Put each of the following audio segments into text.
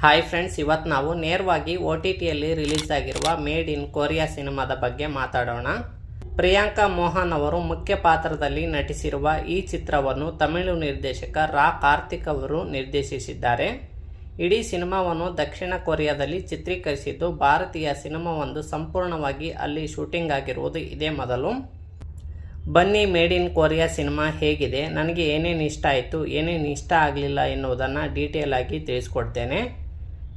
Hi friends, ಇವತ್ತು ನಾವು ನೇರವಾಗಿ OTTಯಲ್ಲಿ ರಿಲೀಸ್ ಆಗಿರುವ ಮೇಡ್ ಇನ್ ಕೊರಿಯಾ ಸಿನಿಮಾದ ಬಗ್ಗೆ ಮಾತಾಡೋಣ. ಪ್ರಿಯಾಂಕಾ ಮೋಹನ್ ಅವರು ಮುಖ್ಯ ಪಾತ್ರದಲ್ಲಿ ನಟಿಸಿರುವ ಈ ಚಿತ್ರವನ್ನು ತಮಿಳು ನಿರ್ದೇಶಕ ರಾ ಕಾರ್ತಿಕ್ ಅವರು ನಿರ್ದೇಶಿಸಿದ್ದಾರೆ. ಇಡೀ ಸಿನಿಮಾವನ್ನು ದಕ್ಷಿಣ ಕೊರಿಯಾದಲ್ಲಿ ಚಿತ್ರೀಕರಿಸಿದ್ದು, ಭಾರತೀಯ ಸಿನಿಮಾವೊಂದು ಸಂಪೂರ್ಣವಾಗಿ ಅಲ್ಲಿ ಶೂಟಿಂಗ್ ಆಗಿರುವುದು ಇದೇ ಮೊದಲು. ಬನ್ನಿ, ಮೇಡ್ ಇನ್ ಕೊರಿಯಾ ಸಿನಿಮಾ ಹೇಗಿದೆ, ನನಗೆ ಏನೇನು ಇಷ್ಟ ಆಯಿತು, ಏನೇನು ಇಷ್ಟ ಆಗಲಿಲ್ಲ ಎನ್ನುವುದನ್ನು ಡೀಟೇಲ್ ಆಗಿ ತಿಳಿಸ್ಕೊಡ್ತೇನೆ.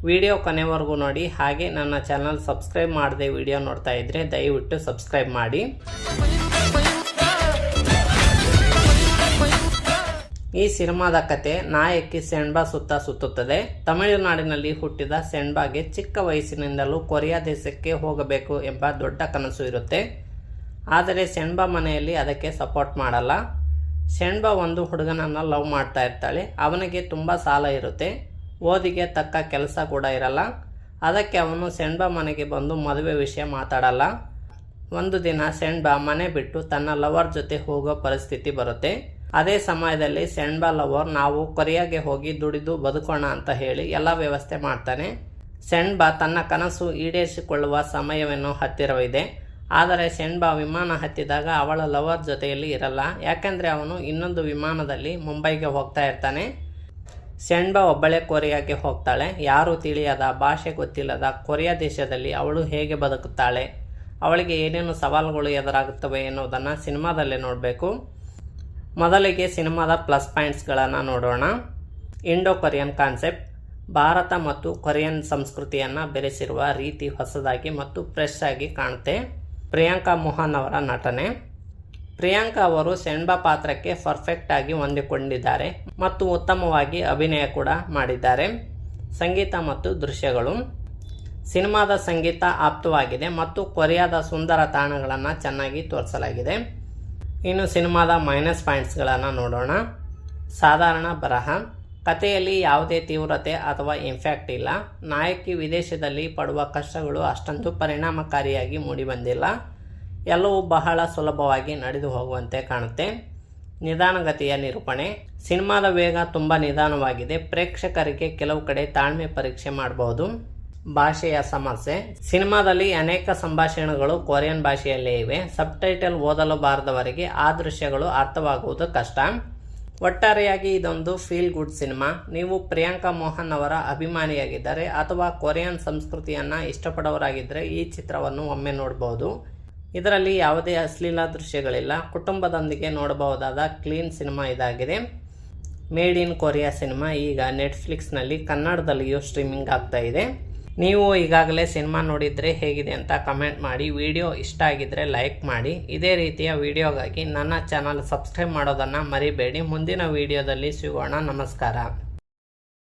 ವಿಡಿಯೋ ಕೊನೆವರೆಗೂ ನೋಡಿ. ಹಾಗೆ ನನ್ನ ಚಾನಲ್ ಸಬ್ಸ್ಕ್ರೈಬ್ ಮಾಡದೆ ವಿಡಿಯೋ ನೋಡ್ತಾ ಇದ್ದರೆ ದಯವಿಟ್ಟು ಸಬ್ಸ್ಕ್ರೈಬ್ ಮಾಡಿ. ಈ ಸಿನಿಮಾದ ಕತೆ ನಾಯಕಿ ಸೆನ್ಬಾ ಸುತ್ತ ಸುತ್ತುತ್ತದೆ. ತಮಿಳುನಾಡಿನಲ್ಲಿ ಹುಟ್ಟಿದ ಸೆನ್ಬಾಗೆ ಚಿಕ್ಕ ವಯಸ್ಸಿನಿಂದಲೂ ಕೊರಿಯಾ ದೇಶಕ್ಕೆ ಹೋಗಬೇಕು ಎಂಬ ದೊಡ್ಡ ಕನಸು ಇರುತ್ತೆ. ಆದರೆ ಸೆನ್ಬಾ ಮನೆಯಲ್ಲಿ ಅದಕ್ಕೆ ಸಪೋರ್ಟ್ ಮಾಡಲ್ಲ. ಸೆನ್ಬಾ ಒಂದು ಹುಡುಗನನ್ನು ಲವ್ ಮಾಡ್ತಾ ಇರ್ತಾಳೆ. ಅವನಿಗೆ ತುಂಬ ಸಾಲ ಇರುತ್ತೆ. ಓದಿಗೆ ತಕ್ಕ ಕೆಲಸ ಕೂಡ ಇರಲ್ಲ. ಅದಕ್ಕೆ ಅವನು ಸೆನ್ಬಾ ಮನೆಗೆ ಬಂದು ಮದುವೆ ವಿಷಯ ಮಾತಾಡಲ್ಲ. ಒಂದು ದಿನ ಸೆನ್ಬಾ ಮನೆ ಬಿಟ್ಟು ತನ್ನ ಲವರ್ ಜೊತೆ ಹೋಗೋ ಪರಿಸ್ಥಿತಿ ಬರುತ್ತೆ. ಅದೇ ಸಮಯದಲ್ಲಿ ಸೆನ್ಬಾ ಲವರ್ ನಾವು ಕೊರಿಯಾಗೆ ಹೋಗಿ ದುಡಿದು ಬದುಕೋಣ ಅಂತ ಹೇಳಿ ಎಲ್ಲ ವ್ಯವಸ್ಥೆ ಮಾಡ್ತಾನೆ. ಸೆನ್ಬಾ ತನ್ನ ಕನಸು ಈಡೇರಿಸಿಕೊಳ್ಳುವ ಸಮಯವೇನೋ ಹತ್ತಿರವಿದೆ. ಆದರೆ ಸೆನ್ಬಾ ವಿಮಾನ ಹತ್ತಿದಾಗ ಅವಳ ಲವರ್ ಜೊತೆಯಲ್ಲಿ ಇರಲ್ಲ. ಯಾಕೆಂದರೆ ಅವನು ಇನ್ನೊಂದು ವಿಮಾನದಲ್ಲಿ ಮುಂಬೈಗೆ ಹೋಗ್ತಾ ಇರ್ತಾನೆ. ಸೆನ್ಬಾ ಒಬ್ಬಳೇ ಕೊರಿಯಾಗೆ ಹೋಗ್ತಾಳೆ. ಯಾರೂ ತಿಳಿಯದ, ಭಾಷೆ ಗೊತ್ತಿಲ್ಲದ ಕೊರಿಯಾ ದೇಶದಲ್ಲಿ ಅವಳು ಹೇಗೆ ಬದುಕುತ್ತಾಳೆ, ಅವಳಿಗೆ ಏನೇನು ಸವಾಲುಗಳು ಎದುರಾಗುತ್ತವೆ ಎನ್ನುವುದನ್ನು ಸಿನಿಮಾದಲ್ಲೇ ನೋಡಬೇಕು. ಮೊದಲಿಗೆ ಸಿನಿಮಾದ ಪ್ಲಸ್ ಪಾಯಿಂಟ್ಸ್ಗಳನ್ನು ನೋಡೋಣ. Indo Korean concept. ಭಾರತ ಮತ್ತು ಕೊರಿಯನ್ ಸಂಸ್ಕೃತಿಯನ್ನು ಬೆರೆಸಿರುವ ರೀತಿ ಹೊಸದಾಗಿ ಮತ್ತು ಫ್ರೆಶ್ ಆಗಿ ಕಾಣುತ್ತೆ. ಪ್ರಿಯಾಂಕಾ ಮೋಹನ್ ಅವರ ನಟನೆ. ಪ್ರಿಯಾಂಕಾ ಅವರು ಸೆನ್ಬಾ ಪಾತ್ರಕ್ಕೆ ಪರ್ಫೆಕ್ಟ್ ಆಗಿ ಹೊಂದಿಕೊಂಡಿದ್ದಾರೆ ಮತ್ತು ಉತ್ತಮವಾಗಿ ಅಭಿನಯ ಕೂಡ ಮಾಡಿದ್ದಾರೆ. ಸಂಗೀತ ಮತ್ತು ದೃಶ್ಯಗಳು. ಸಿನಿಮಾದ ಸಂಗೀತ ಆಪ್ತವಾಗಿದೆ ಮತ್ತು ಕೊರಿಯಾದ ಸುಂದರ ತಾಣಗಳನ್ನು ಚೆನ್ನಾಗಿ ತೋರಿಸಲಾಗಿದೆ. ಇನ್ನು ಸಿನಿಮಾದ ಮೈನಸ್ ಪಾಯಿಂಟ್ಸ್ಗಳನ್ನು ನೋಡೋಣ. ಸಾಧಾರಣ ಬರಹ. ಕಥೆಯಲ್ಲಿ ಯಾವುದೇ ತೀವ್ರತೆ ಅಥವಾ ಇಂಪ್ಯಾಕ್ಟ್ ಇಲ್ಲ. ನಾಯಕಿ ವಿದೇಶದಲ್ಲಿ ಪಡುವ ಕಷ್ಟಗಳು ಅಷ್ಟೊಂದು ಪರಿಣಾಮಕಾರಿಯಾಗಿ ಮೂಡಿಬಂದಿಲ್ಲ. ಎಲ್ಲವೂ ಬಹಳ ಸುಲಭವಾಗಿ ನಡೆದು ಹೋಗುವಂತೆ ಕಾಣುತ್ತೆ. ನಿಧಾನಗತಿಯ ನಿರೂಪಣೆ. ಸಿನಿಮಾದ ವೇಗ ತುಂಬ ನಿಧಾನವಾಗಿದೆ. ಪ್ರೇಕ್ಷಕರಿಗೆ ಕೆಲವು ಕಡೆ ತಾಳ್ಮೆ ಪರೀಕ್ಷೆ ಮಾಡಬಹುದು. ಭಾಷೆಯ ಸಮಸ್ಯೆ. ಸಿನಿಮಾದಲ್ಲಿ ಅನೇಕ ಸಂಭಾಷಣೆಗಳು ಕೊರಿಯನ್ ಭಾಷೆಯಲ್ಲೇ ಇವೆ. ಸಬ್ಟೈಟಲ್ ಓದಲು ಬಾರದವರಿಗೆ ಆ ದೃಶ್ಯಗಳು ಅರ್ಥವಾಗುವುದು ಕಷ್ಟ. ಒಟ್ಟಾರೆಯಾಗಿ ಇದೊಂದು ಫೀಲ್ ಗುಡ್ ಸಿನಿಮಾ. ನೀವು ಪ್ರಿಯಾಂಕಾ ಮೋಹನ್ ಅವರ ಅಭಿಮಾನಿಯಾಗಿದ್ದರೆ ಅಥವಾ ಕೊರಿಯನ್ ಸಂಸ್ಕೃತಿಯನ್ನು ಇಷ್ಟಪಡೋರಾಗಿದ್ದರೆ ಈ ಚಿತ್ರವನ್ನು ಒಮ್ಮೆ ನೋಡಬಹುದು. ಇದರಲ್ಲಿ ಯಾವುದೇ ಅಶ್ಲೀಲ ದೃಶ್ಯಗಳಿಲ್ಲ. ಕುಟುಂಬದೊಂದಿಗೆ ನೋಡಬಹುದಾದ ಕ್ಲೀನ್ ಸಿನಿಮಾ ಇದಾಗಿದೆ. ಮೇಡ್ ಇನ್ ಕೊರಿಯಾ ಸಿನಿಮಾ ಈಗ ನೆಟ್ಫ್ಲಿಕ್ಸ್ನಲ್ಲಿ ಕನ್ನಡದಲ್ಲಿಯೂ ಸ್ಟ್ರೀಮಿಂಗ್ ಆಗ್ತಾ ಇದೆ. ನೀವು ಈಗಾಗಲೇ ಸಿನಿಮಾ ನೋಡಿದರೆ ಹೇಗಿದೆ ಅಂತ ಕಮೆಂಟ್ ಮಾಡಿ. ವಿಡಿಯೋ ಇಷ್ಟ ಆಗಿದ್ದರೆ ಲೈಕ್ ಮಾಡಿ. ಇದೇ ರೀತಿಯ ವಿಡಿಯೋಗಾಗಿ ನನ್ನ ಚಾನಲ್ ಸಬ್ಸ್ಕ್ರೈಬ್ ಮಾಡೋದನ್ನು ಮರಿಬೇಡಿ. ಮುಂದಿನ ವಿಡಿಯೋದಲ್ಲಿ ಸಿಗೋಣ. ನಮಸ್ಕಾರ.